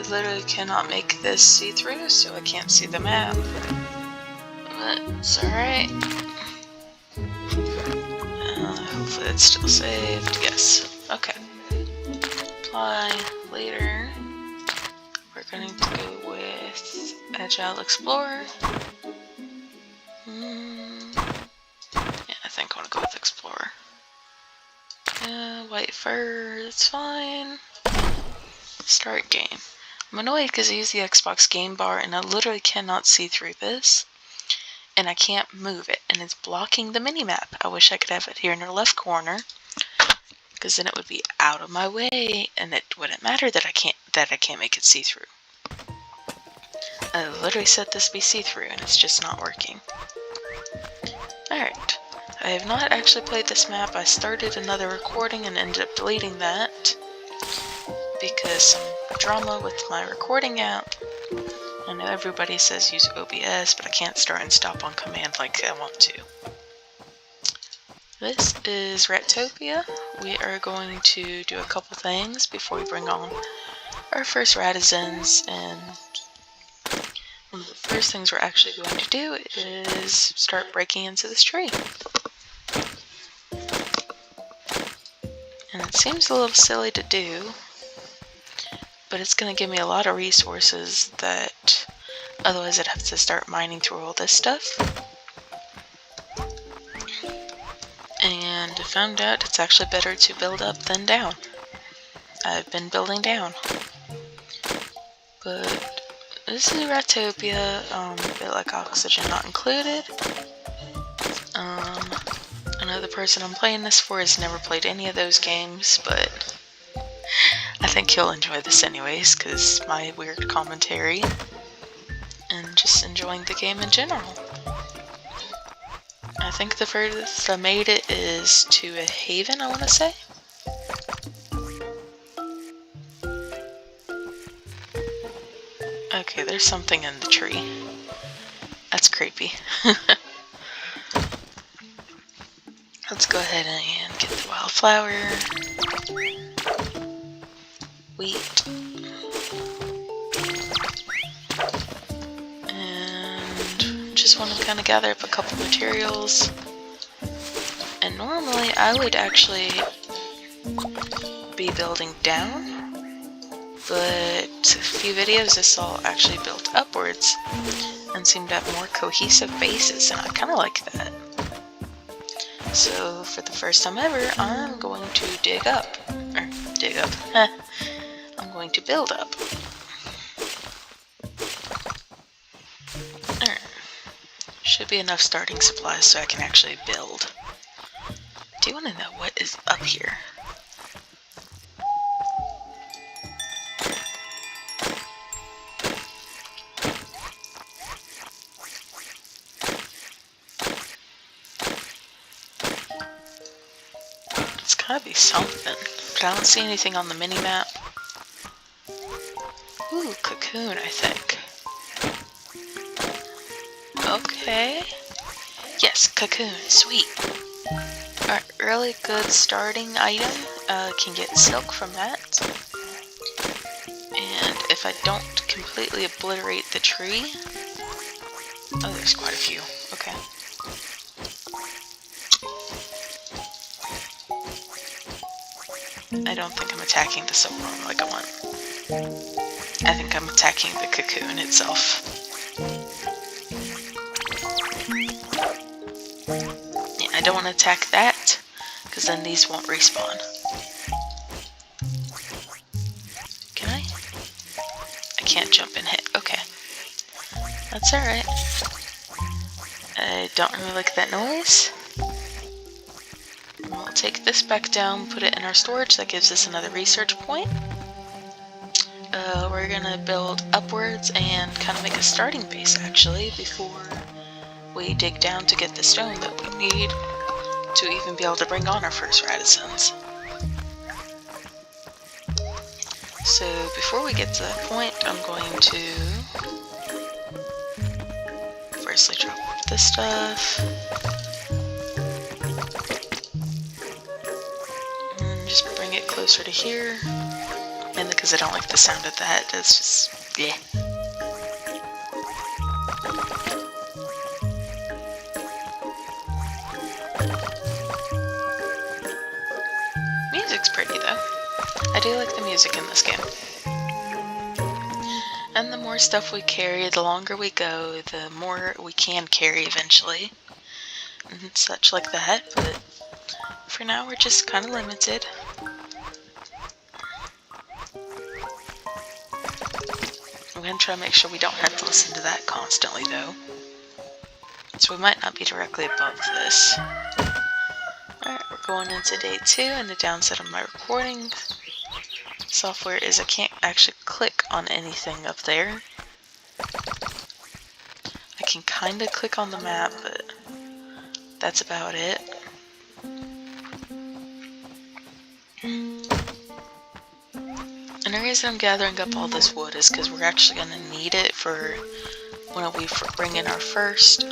literally cannot make this see-through, so I can't see the map. But it's alright. Hopefully it's still saved. Yes. Okay. Apply later. We're going to go with Agile Explorer. Yeah, I think I want to go with Explorer. White fur, that's fine. Start game. I'm annoyed because I use the Xbox game bar and I literally cannot see through this. And I can't move it, and it's blocking the minimap. I wish I could have it here in the left corner, because then it would be out of my way, and it wouldn't matter that I can't make it see-through. I literally set this to be see-through, and it's just not working. Alright. I have not actually played this map. I started another recording and ended up deleting that because some drama with my recording app. I know everybody says use OBS, but I can't start and stop on command like I want to. This is Ratopia. We are going to do a couple things before we bring on our first Ratizens, and one of the first things we're actually going to do is start breaking into this tree. And it seems a little silly to do, but it's going to give me a lot of resources that otherwise I'd have to start mining through all this stuff. And I found out it's actually better to build up than down. I've been building down. But this is Ratopia, a bit like Oxygen Not Included. Another person I'm playing this for has never played any of those games, but I think he'll enjoy this anyways, because my weird commentary and just enjoying the game in general. I think the furthest I made it is to a haven, I want to say. Okay, there's something in the tree. That's creepy. Let's go ahead and get the wildflower. Wheat. And just want to kind of gather up a couple materials. And normally I would actually be building down, but a few videos I saw actually built upwards and seemed to have more cohesive bases, and I kind of like that. So for the first time ever, I'm going to dig up. I'm going to build up. Alright. Should be enough starting supplies so I can actually build. Do you want to know what is up here? It's gotta be something, but I don't see anything on the mini-map. Ooh, cocoon, I think. Okay. Yes, cocoon, sweet. A really good starting item. Can get silk from that. And if I don't completely obliterate the tree... Oh, there's quite a few. Okay. I don't think I'm attacking the silkworm like I want. I think I'm attacking the cocoon itself. Yeah, I don't want to attack that, because then these won't respawn. Can I? I can't jump and hit. Okay. That's alright. I don't really like that noise. We'll take this back down, put it in our storage. That gives us another research point. We're gonna build upwards and kind of make a starting base actually before we dig down to get the stone that we need to even be able to bring on our first Ratizens. So before we get to that point, I'm going to firstly drop off this stuff. And just bring it closer to here. Mainly because I don't like the sound of that. It's just, yeah. Music's pretty though. I do like the music in this game. And the more stuff we carry, the longer we go, the more we can carry eventually. And such like that, but for now we're just kind of limited. I'm going to try to make sure we don't have to listen to that constantly though. So we might not be directly above this. Alright, we're going into day 2, and the downside of my recording software is I can't actually click on anything up there. I can kind of click on the map, but that's about it. And the reason I'm gathering up all this wood is because we're actually going to need it for when we bring in our first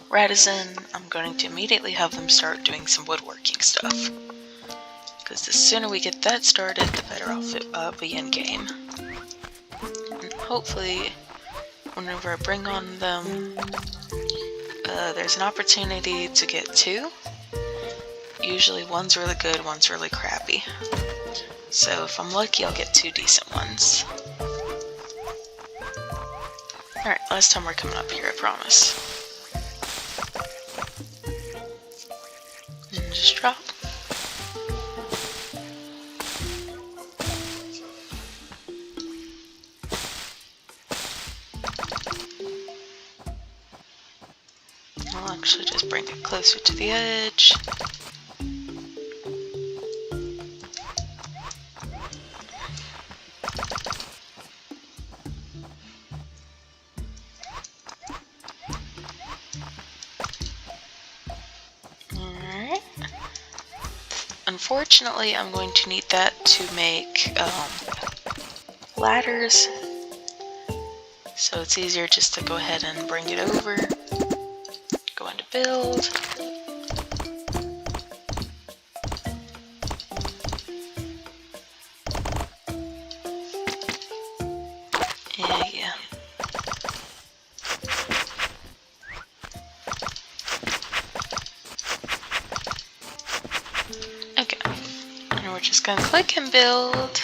Ratopia. I'm going to immediately have them start doing some woodworking stuff. Because the sooner we get that started, the better off it'll be in game. And hopefully, whenever I bring on them, there's an opportunity to get 2. Usually one's really good, one's really crappy. So if I'm lucky, I'll get 2 decent ones. Alright, last time we're coming up here, I promise. And just drop. I'll actually just bring it closer to the edge. Alright. Unfortunately, I'm going to need that to make ladders. So it's easier just to go ahead and bring it over. Go into build. Yeah. Okay. And we're just gonna click and build.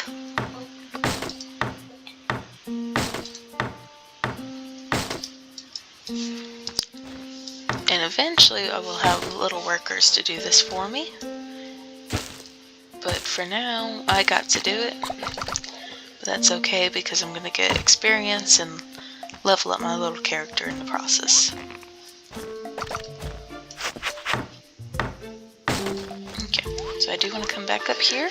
And eventually I will have little workers to do this for me. But for now, I got to do it. But that's okay because I'm going to get experience and level up my little character in the process. Okay, so I do want to come back up here.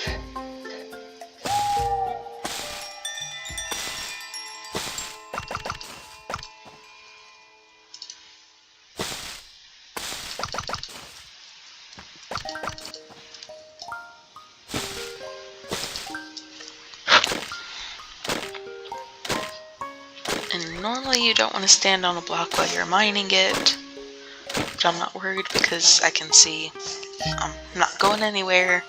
And normally you don't want to stand on a block while you're mining it, but I'm not worried because I can see I'm not going anywhere.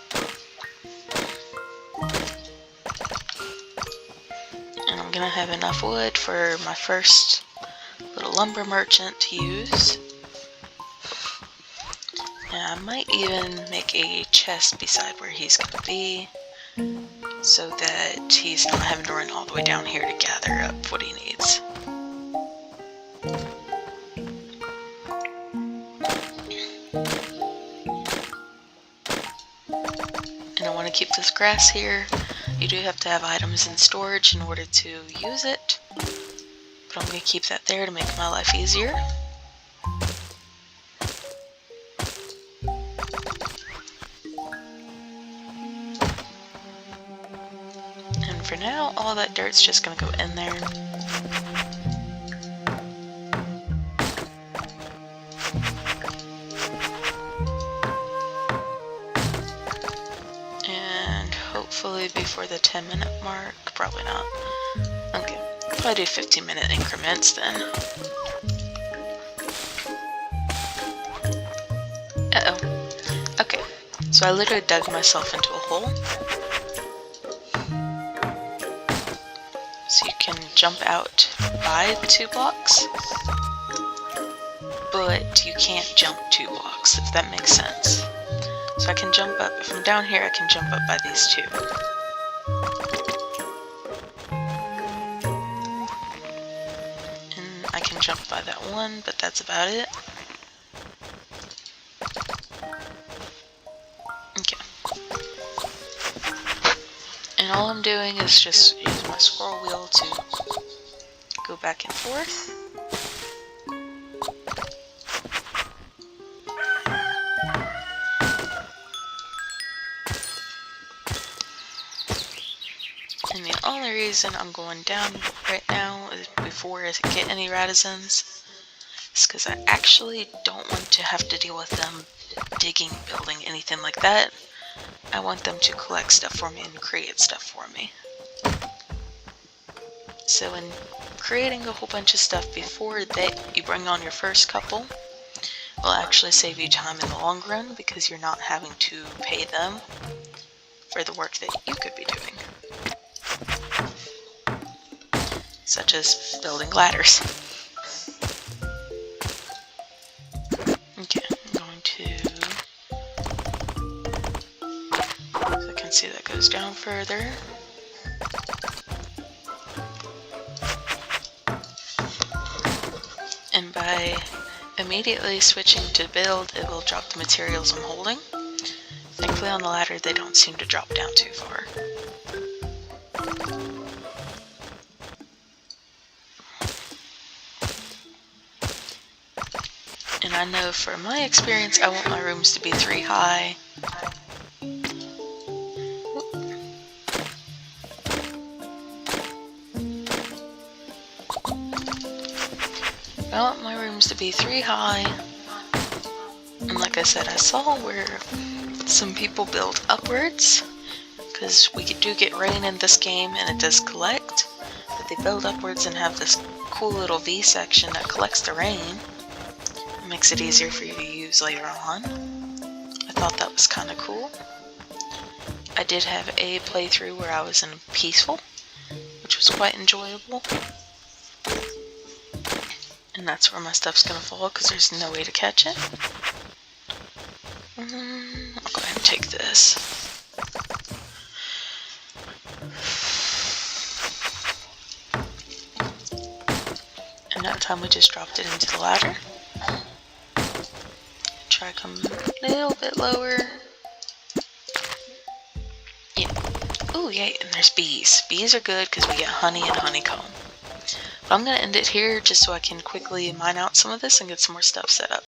And I'm gonna have enough wood for my first little lumber merchant to use. And I might even make a chest beside where he's gonna be, so that he's not having to run all the way down here to gather up what he needs. And I want to keep this grass here. You do have to have items in storage in order to use it, but I'm going to keep that there to make my life easier. For now, all that dirt's just gonna go in there. And hopefully before the 10-minute mark, probably not. Okay, probably do 15-minute increments then. Uh-oh. Okay, so I literally dug myself into a hole. can jump out by 2 blocks, but you can't jump 2 blocks, if that makes sense. So I can jump up, if I'm down here, I can jump up by these 2. And I can jump by that 1, but that's about it. Okay. And all I'm doing is just use my scroll wheel to go back and forth. And the only reason I'm going down right now is before I get any Ratizens is because I actually don't want to have to deal with them digging, building, anything like that. I want them to collect stuff for me and create stuff for me. So in creating a whole bunch of stuff before you bring on your first couple will actually save you time in the long run because you're not having to pay them for the work that you could be doing. Such as building ladders. Okay, I'm going to... So I can see that goes down further. And by immediately switching to build, it will drop the materials I'm holding. Thankfully on the ladder they don't seem to drop down too far. And I know from my experience I want my rooms to be 3 high. I want my rooms to be 3 high. And like I said, I saw where some people build upwards, because we do get rain in this game and it does collect, but they build upwards and have this cool little V section that collects the rain. It makes it easier for you to use later on. I thought that was kind of cool. I did have a playthrough where I was in peaceful, which was quite enjoyable. And that's where my stuff's gonna fall because there's no way to catch it. I'll go ahead and take this. And that time we just dropped it into the ladder. Try to come a little bit lower. Yeah. Ooh, yay, and there's bees. Bees are good because we get honey and honeycomb. But I'm going to end it here just so I can quickly mine out some of this and get some more stuff set up.